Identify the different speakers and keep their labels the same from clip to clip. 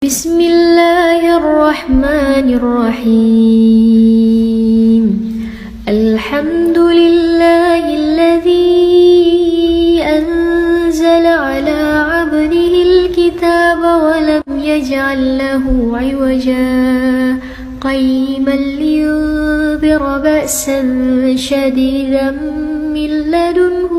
Speaker 1: بسم الله الرحمن الرحيم. الحمد لله الذي أنزل على عبده الكتاب ولم يجعل له عوجا قيما لينذر بأسا شديدا من لدنه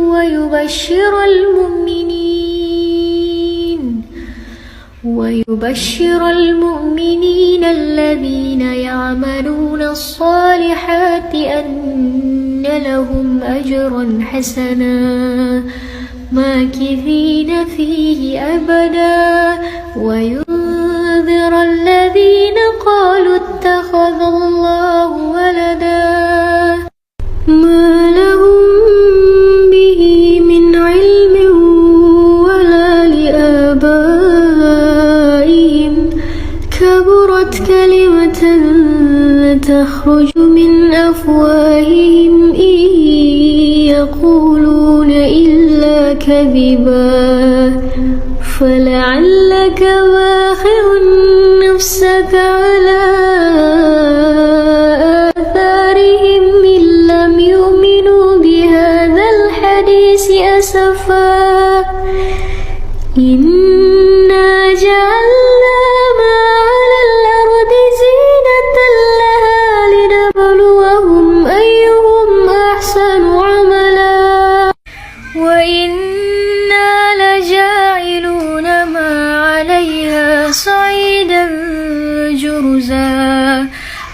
Speaker 1: ويبشر المؤمنين الذين يعملون الصالحات أن لهم أجرا حسنا ماكثين فيه أبدا وينذر الذين قالوا اتخذ الله ولدا ما لهم به من علم ولا لآبائهم كبرت كلمة تخرج من أفواههم إن يقولون إلا كذبا فلعلك باخع نفسك على آثارهم إن لم يؤمنوا بهذا الحديث أسفا إنا جعلنا ما على الأرض زينة لها لنبلوهم أيهم أحسن عملا وإنا لجاعلون ما عليها صعيدا جرزا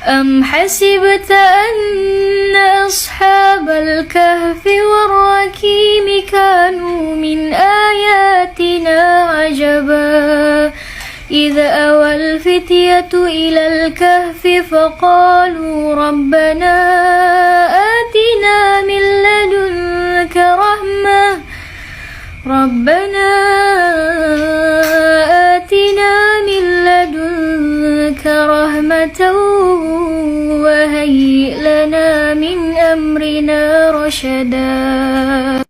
Speaker 1: أم حسبت أن أصحاب الكهف والرقيم كانوا من آياتنا عجبا إذ أوى الفتية إلى الكهف فقالوا ربنا آتنا من لدنك رحمة وهيئ لنا من أمرنا رشدا.